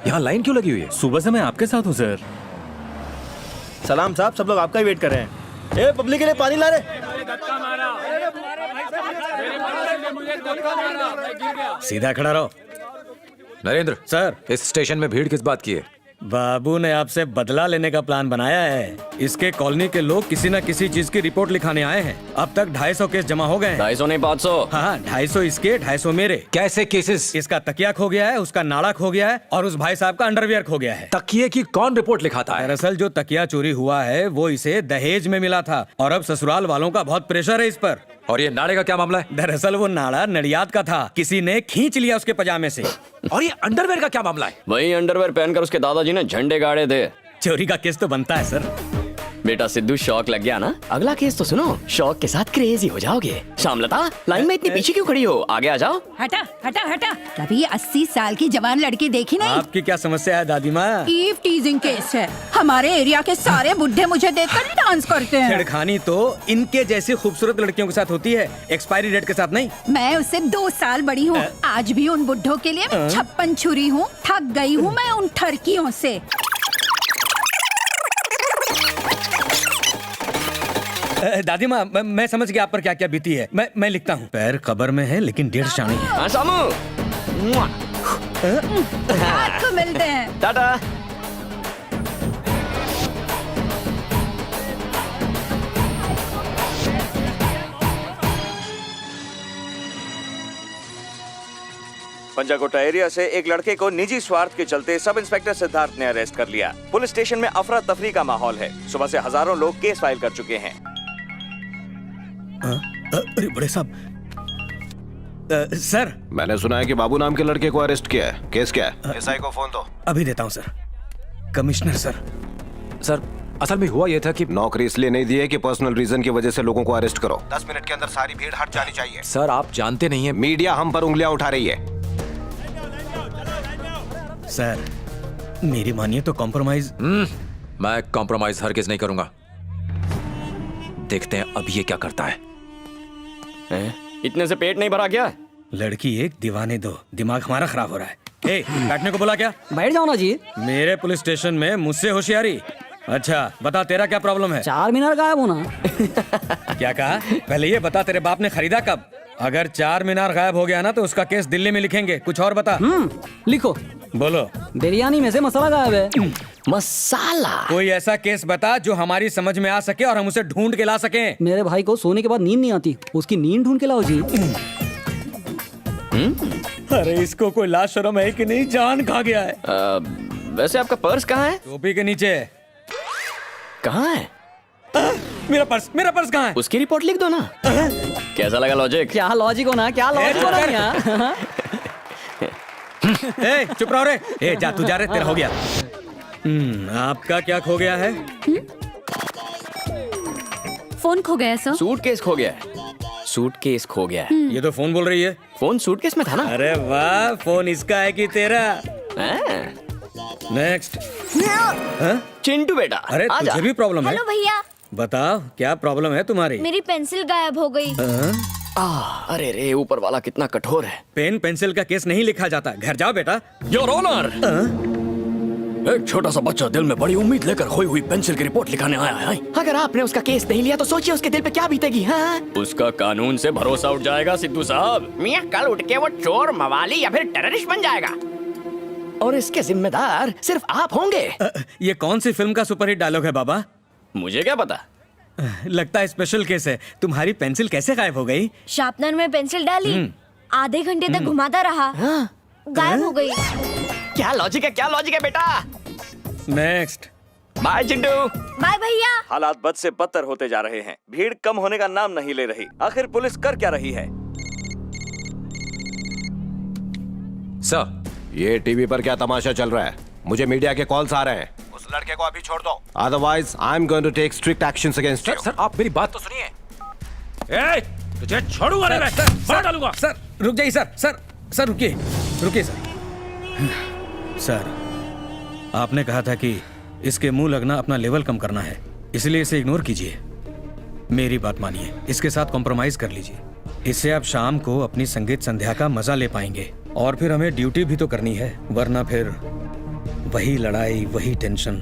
यहाँ लाइन क्यों लगी हुई है? सुबह से मैं आपके साथ हूँ सर। सलाम साहब, सब लोग आपका ही वेट कर रहे हैं। ए, पब्लिक के लिए पानी ला रहे। सीधा खड़ा रहो। नरेंद्र सर, इस स्टेशन में भीड़ किस बात की है? बाबू ने आपसे बदला लेने का प्लान बनाया है। इसके कॉलोनी के लोग किसी न किसी चीज की रिपोर्ट लिखाने आए हैं। अब तक 250 केस जमा हो गए हैं। 250 नहीं 500। हाँ, 250 इसके, 250 मेरे। कैसे केसेस? इसका तकिया खो गया है, उसका नाड़ा खो गया है और उस भाई साहब का अंडरवियर खो गया है। तकिए की कौन रिपोर्ट लिखाता है? दरअसल जो तकिया चोरी हुआ है वो इसे दहेज में मिला था और अब ससुराल वालों का बहुत प्रेशर है इस पर। और ये नाड़े का क्या मामला है? दरअसल वो नाड़ा नडियाद का था, किसी ने खींच लिया उसके पजामे से। और ये अंडरवेयर का क्या मामला है? वही अंडरवेयर पहनकर उसके दादाजी ने झंडे गाड़े थे। चोरी का केस तो बनता है सर। बेटा सिद्धू, शौक लग गया ना? अगला केस तो सुनो, शौक के साथ क्रेजी हो जाओगे। शामलता, लाइन में इतनी पीछे क्यों खड़ी हो? आगे आ जाओ। हटा हटा हटा। कभी 80 साल की जवान लड़की देखी नहीं? आपकी क्या समस्या है दादी माँ? ईव टीजिंग केस है। हमारे एरिया के सारे बुढ़े मुझे देखकर डांस करते हैं। छेड़खानी तो इनके जैसी खूबसूरत लड़कियों के साथ होती है, एक्सपायरी डेट के साथ नहीं। मैं उससे 2 साल बड़ी हूँ। आज भी उन बुढ़ों के लिए मैं 56 छुरी हूँ। थक गई हूँ मैं उन ठरकियों से। दादी माँ, मैं समझ गया आप पर क्या क्या बीती है। मैं लिखता हूँ। पैर कब्र में है लेकिन 1.5 शानी है। हाँ सामू, रात को मिलते हैं। टाटा। पंजाकोटा एरिया से एक लड़के को निजी स्वार्थ के चलते सब इंस्पेक्टर सिद्धार्थ ने अरेस्ट कर लिया। पुलिस स्टेशन में अफरा तफरी का माहौल है। सुबह से हजारों लोग केस फाइल कर चुके हैं। अरे बड़े साहब, सर मैंने सुना है कि बाबू नाम के लड़के को अरेस्ट किया है। केस क्या है? एसआई को फोन दो। अभी देता हूँ सर। Commissioner sir. सर असल में हुआ ये था कि नौकरी इसलिए नहीं दी है कि पर्सनल रीजन की वजह से लोगों को अरेस्ट करो। 10 मिनट के अंदर सारी भीड़ हट जानी चाहिए। सर आप जानते नहीं है, मीडिया हम पर उंगलियां उठा रही है। सर मेरी मानिए तो कॉम्प्रोमाइज। मैं कॉम्प्रोमाइज हरगिज नहीं करूंगा। देखते हैं अब ये क्या करता है। इतने से पेट नहीं भरा क्या? लड़की एक, दीवाने 2। दिमाग हमारा खराब हो रहा है। ए, बैठने को बोला क्या? बैठ जाओ ना जी। मेरे पुलिस स्टेशन में मुझसे होशियारी? अच्छा बता, तेरा क्या प्रॉब्लम है? 4 मीनार गायब होना। क्या कहा? पहले ये बता, तेरे बाप ने खरीदा कब? अगर 4 मीनार गायब हो गया ना तो उसका केस दिल्ली में लिखेंगे। कुछ और बता। लिखो। बोलो। बिरयानी में से मसाला गायब है। मसाला? कोई ऐसा केस बता जो हमारी समझ में आ सके और हम उसे ढूंढ के ला सकें। मेरे भाई को सोने के बाद नींद नहीं आती, उसकी नींद ढूंढ के लाओ जी। अरे इसको कोई लाज शर्म है कि नहीं? जान खा गया है। वैसे आपका पर्स कहाँ है? टोपी के नीचे। कहाँ है? मेरा पर्स कहाँ है? उसकी रिपोर्ट लिख दो ना। कैसा लगा लॉजिक? क्या लॉजिक होना, क्या लॉजिक होना यहाँ। ए, चुप रहो रे। ए, जा तू जा रे, तेरा हो गया। आपका क्या खो गया है? फोन खो गया सर। सूटकेस खो गया है। सूटकेस खो गया है। ये तो फोन बोल रही है। फोन सूटकेस में था ना? अरे वाह, फोन इसका है कि तेरा? नेक्स्ट। चिंटू बेटा, अरे तुझे भी प्रॉब्लम है? हेलो भैया। बताओ क्या प्रॉब्लम है तुम्हारी? मेरी पेंसिल गायब हो गई। अरे रे, ऊपर वाला कितना कठोर है। पेन पेंसिल का केस नहीं लिखा जाता। घर जाओ बेटा। योर ऑनर, एक छोटा सा बच्चा दिल में बड़ी उम्मीद लेकर खोई हुई पेंसिल की रिपोर्ट लिखाने आया है। अगर आपने उसका केस नहीं लिया तो सोचिए उसके दिल पे क्या बीतेगी। हाँ? उसका कानून से भरोसा उठ जाएगा सिद्धू साहब। मियां कल उठ के वो चोर, मवाली या फिर टेररिस्ट बन जाएगा और इसके जिम्मेदार सिर्फ आप होंगे। ये कौन सी फिल्म का सुपरहिट डायलॉग है बाबा? मुझे क्या पता। लगता है स्पेशल केस है। तुम्हारी पेंसिल कैसे गायब हो गई? शार्पनर में पेंसिल डाली, आधे घंटे तक घुमाता रहा, गायब हो गई। क्या लॉजिक है बेटा? नेक्स्ट। बाय चिंटू। बाय भैया। हालात बद से बदतर होते जा रहे हैं। भीड़ कम होने का नाम नहीं ले रही। आखिर पुलिस कर क्या रही है? सर ये टीवी पर क्या तमाशा चल रहा है? मुझे मीडिया के कॉल्स आ रहे हैं। उस लड़के को अभी छोड़ दो, otherwise I am going to take strict actions against you. Sir आप मेरी बात तो सुनिए। तुझे छोड़ूंगा नहीं मैं। मार डालूंगा। सर रुक जाइए सर रुकिए सर। आपने कहा था कि इसके मुंह लगना अपना लेवल कम करना है, इसलिए इसे इग्नोर कीजिए। मेरी बात मानिए, इसके साथ कॉम्प्रोमाइज कर लीजिए। इससे आप शाम को अपनी संगीत संध्या का मजा ले पाएंगे और फिर हमें ड्यूटी भी तो करनी है, वरना फिर वही लड़ाई, वही टेंशन।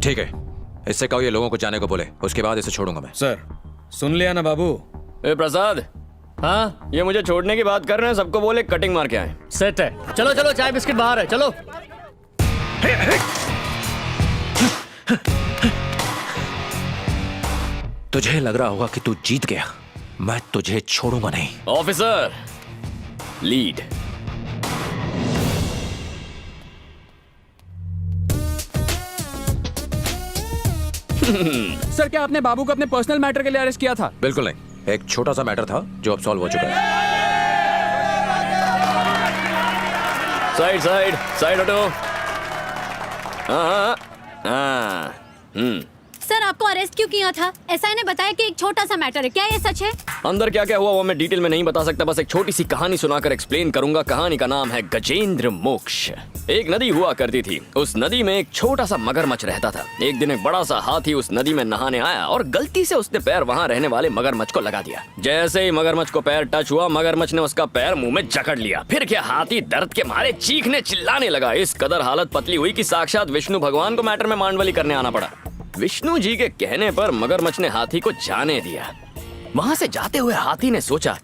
ठीक है, इससे कहो ये लोगों को जाने को बोले, उसके बाद इसे छोड़ूंगा मैं। सर, सुन लिया ना बाबू? ए प्रसाद, हाँ ये मुझे छोड़ने की बात कर रहे हैं, सबको बोले कटिंग मार के आए। सेट है। चलो चलो, चाय बिस्किट बाहर है, चलो। तुझे लग रहा होगा कि तू जीत गया, मैं तुझे छोड़ूंगा नहीं। Officer, lead. सर, क्या आपने बाबू को अपने पर्सनल मैटर के लिए अरेस्ट किया था? बिल्कुल नहीं, एक छोटा सा मैटर था जो अब सॉल्व हो चुका है। साइड साइड साइड हटो। हाँ हाँ। सर, आपको अरेस्ट क्यों किया था? एसआई ने बताया कि एक छोटा सा मैटर है, क्या ये सच है? अंदर क्या क्या हुआ वो मैं डिटेल में नहीं बता सकता, बस एक छोटी सी कहानी सुनाकर एक्सप्लेन करूंगा। कहानी का नाम है गजेंद्र मोक्ष। एक नदी हुआ करती थी, उस नदी में एक छोटा सा मगरमच्छ रहता था। एक दिन एक बड़ा सा हाथी उस नदी में नहाने आया और गलती से उसने पैर वहाँ रहने वाले मगरमच्छ को लगा दिया। जैसे ही मगरमच्छ को पैर टच हुआ, मगरमच्छ ने उसका पैर मुंह में जकड़ लिया। फिर क्या, हाथी दर्द के मारे चीखने चिल्लाने लगा। इस कदर हालत पतली हुई कि साक्षात विष्णु भगवान को मैटर में मांडवली करने आना पड़ा। विष्णु जी के कहने पर मगरमच्छ ने हाथी को जाने दिया। वहां से जाते हुए हाथी ने सोचा,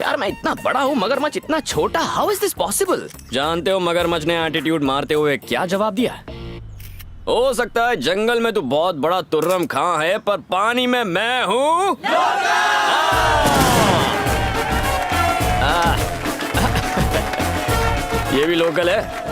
यार मैं इतना बड़ा हूँ, मगरमच्छ इतना छोटा, हाउ इज दिस पॉसिबल? जानते हो मगरमच्छ ने एटीट्यूड मारते हुए क्या जवाब दिया? हो सकता है जंगल में तू बहुत बड़ा तुर्रम खां है, पर पानी में मैं हूँ। ये भी लोकल है।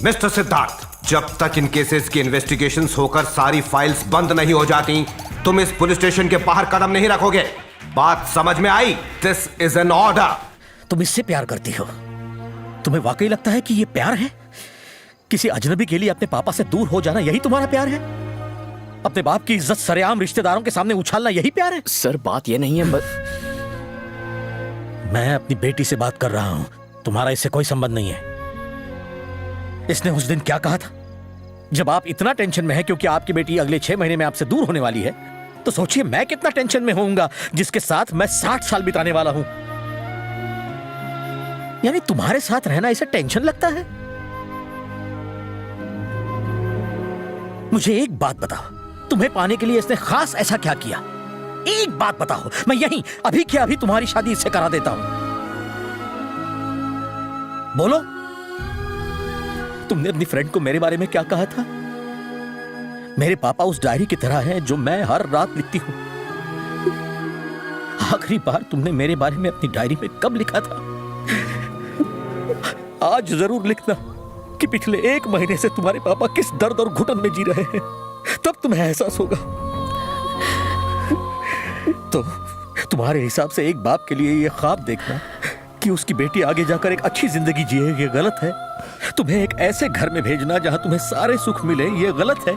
मिस्टर सिद्धार्थ, जब तक इन केसेस की इन्वेस्टिगेशंस होकर सारी फाइल्स बंद नहीं हो जाती, तुम इस पुलिस स्टेशन के बाहर कदम नहीं रखोगे। बात समझ में आई? This is an order. तुम इससे प्यार करती हो? तुम्हें वाकई लगता है कि ये प्यार है? किसी अजनबी के लिए अपने पापा से दूर हो जाना, यही तुम्हारा प्यार है? अपने बाप की इज्जत सरेआम रिश्तेदारों के सामने उछालना, यही प्यार है? सर बात ये नहीं है, मैं अपनी बेटी से बात कर रहा हूं, तुम्हारा इससे कोई संबंध नहीं है। इसने उस दिन क्या कहा था? जब आप इतना टेंशन में हैं क्योंकि आपकी बेटी अगले 6 महीने में आपसे दूर होने वाली है, तो सोचिए मैं कितना टेंशन में होऊंगा जिसके साथ मैं 60 साल बिताने वाला हूं। यानी तुम्हारे साथ रहना इसे टेंशन लगता है? मुझे एक बात बताओ, तुम्हें पाने के लिए इसने खास ऐसा क्या किया? एक बात बताओ, मैं यहीं अभी के अभी तुम्हारी शादी इससे करा देता हूं। बोलो, तुमने अपनी फ्रेंड को मेरे बारे में क्या कहा था? मेरे पापा उस डायरी की तरह हैं जो मैं हर रात लिखती हूं। आखिरी बार तुमने मेरे बारे में अपनी डायरी में कब लिखा था? आज जरूर लिखना कि पिछले 1 महीने से तुम्हारे पापा किस दर्द और घुटन में जी रहे हैं, तब तुम्हें एहसास होगा। तो तुम्हारे हिसाब से एक बाप के लिए यह ख्वाब देखना कि उसकी बेटी आगे जाकर एक अच्छी जिंदगी जिए, ये गलत है। तुम्हें एक ऐसे घर में भेजना जहां तुम्हें सारे सुख मिले, ये गलत है।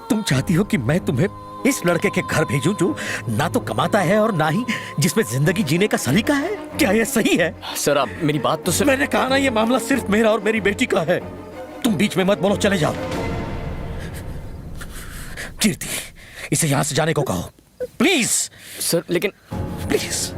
तुम चाहती हो कि मैं तुम्हें इस लड़के के घर भेजूं जो ना तो कमाता है और ना ही जिसमें जिंदगी जीने का सलीका है? क्या यह सही है? सर आप मेरी बात तो सुन। मैंने कहा ना, यह मामला सिर्फ मेरा और मेरी बेटी का है। तुम बीच में मत बोलो, चले जाओ। कीर्ति, इसे यहां से जाने को कहो, प्लीज। सर लेकिन प्लीज।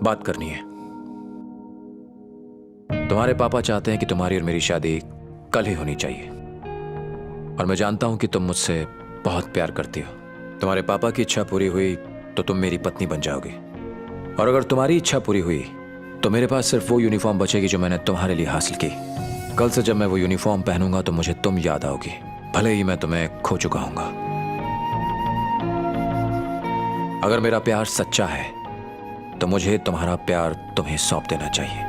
बात करनी है। तुम्हारे पापा चाहते हैं कि तुम्हारी और मेरी शादी कल ही होनी चाहिए, और मैं जानता हूं कि तुम मुझसे बहुत प्यार करती हो। तुम्हारे पापा की इच्छा पूरी हुई तो तुम मेरी पत्नी बन जाओगी, और अगर तुम्हारी इच्छा पूरी हुई तो मेरे पास सिर्फ वो यूनिफॉर्म बचेगी जो मैंने तुम्हारे लिए हासिल की। कल से जब मैं वो यूनिफॉर्म पहनूंगा तो मुझे तुम याद आओगी, भले ही मैं तुम्हें खो चुका हूंगा। अगर मेरा प्यार सच्चा है तो मुझे तुम्हारा प्यार तुम्हें सौंप देना चाहिए,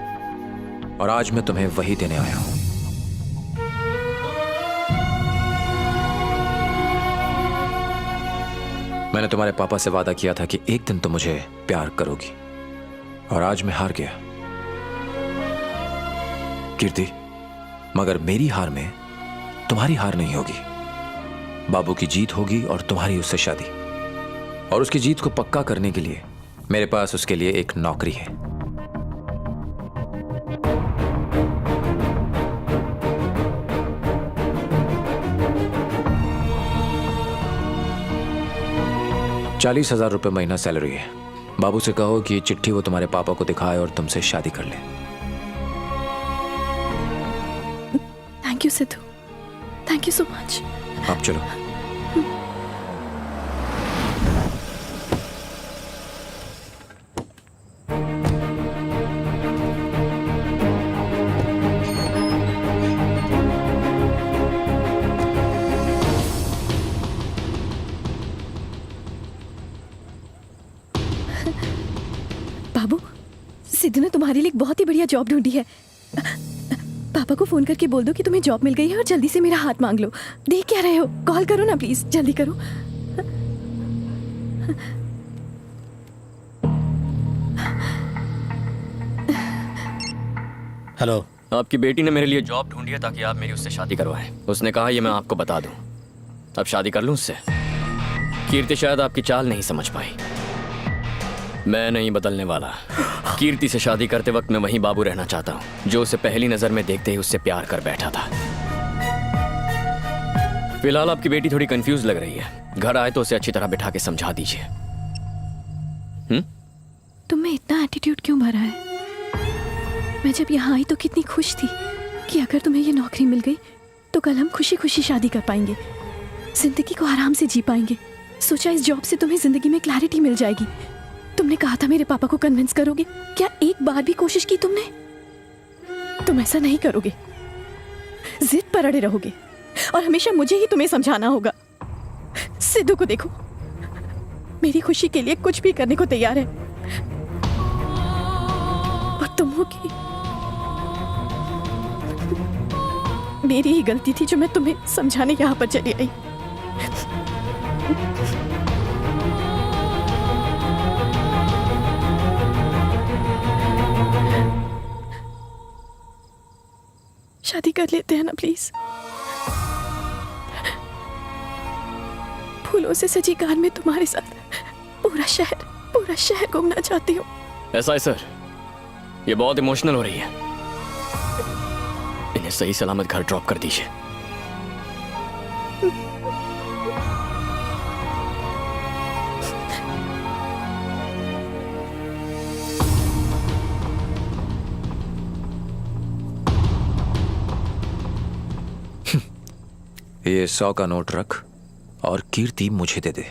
और आज मैं तुम्हें वही देने आया हूं। मैंने तुम्हारे पापा से वादा किया था कि एक दिन तुम मुझे प्यार करोगी, और आज मैं हार गया कीर्ति। मगर मेरी हार में तुम्हारी हार नहीं होगी। बाबू की जीत होगी और तुम्हारी उससे शादी। और उसकी जीत को पक्का करने के लिए मेरे पास उसके लिए एक नौकरी है। ₹40,000 महीना सैलरी है। बाबू से कहो कि ये चिट्ठी वो तुम्हारे पापा को दिखाए और तुमसे शादी कर ले। Thank you Sidhu, thank you so much. आप चलो। बाबू, सिद्धू ने तुम्हारे लिए एक बहुत ही बढ़िया जॉब ढूंढी है। पापा को फोन करके बोल दो कि तुम्हें जॉब मिल गई है और जल्दी से मेरा हाथ मांग लो। देख क्या रहे हो, कॉल करो ना प्लीज, जल्दी करो। हेलो। आपकी बेटी ने मेरे लिए जॉब ढूंढी है ताकि आप मेरी उससे शादी करवाएं। उसने कहा ये मैं आपको बता दूं। अब शादी कर लूं उससे? कीर्ति शायद आपकी चाल नहीं समझ पाई। मैं नहीं बदलने वाला। कीर्ति से शादी करते वक्त मैं वहीं बाबू रहना चाहता हूं, जो उसे पहली नजर में देखते ही उससे प्यार कर बैठा था। फिलहाल आपकी बेटी थोड़ी कंफ्यूज लग रही है। घर आए तो उसे अच्छी तरह बिठा के समझा दीजिए। तुम में इतना एटीट्यूड क्यों भरा है? मैं जब यहाँ आई तो कितनी खुश थी कि अगर तुम्हें ये नौकरी मिल गई तो कल हम खुशी खुशी शादी कर पाएंगे, जिंदगी को आराम से जी पाएंगे। सोचा इस जॉब से तुम्हें जिंदगी में क्लैरिटी मिल जाएगी। तुमने कहा था मेरे पापा को कन्विंस करोगे। क्या एक बार भी कोशिश की तुमने? तुम ऐसा नहीं करोगे, जिद पर अड़े रहोगे और हमेशा मुझे ही तुम्हें समझाना होगा। सिद्धू को देखो, मेरी खुशी के लिए कुछ भी करने को तैयार है। और तुम हो कि मेरी ही गलती थी जो मैं तुम्हें समझाने यहाँ पर चली आई। शादी कर लेते हैं ना प्लीज। फूलों से सजी कार में तुम्हारे साथ पूरा शहर घूमना चाहती हूँ। ऐसा है सर, ये बहुत इमोशनल हो रही है। इन्हें सही सलामत घर ड्रॉप कर दीजिए। ये 100 का नोट रख और कीर्ति मुझे दे दे।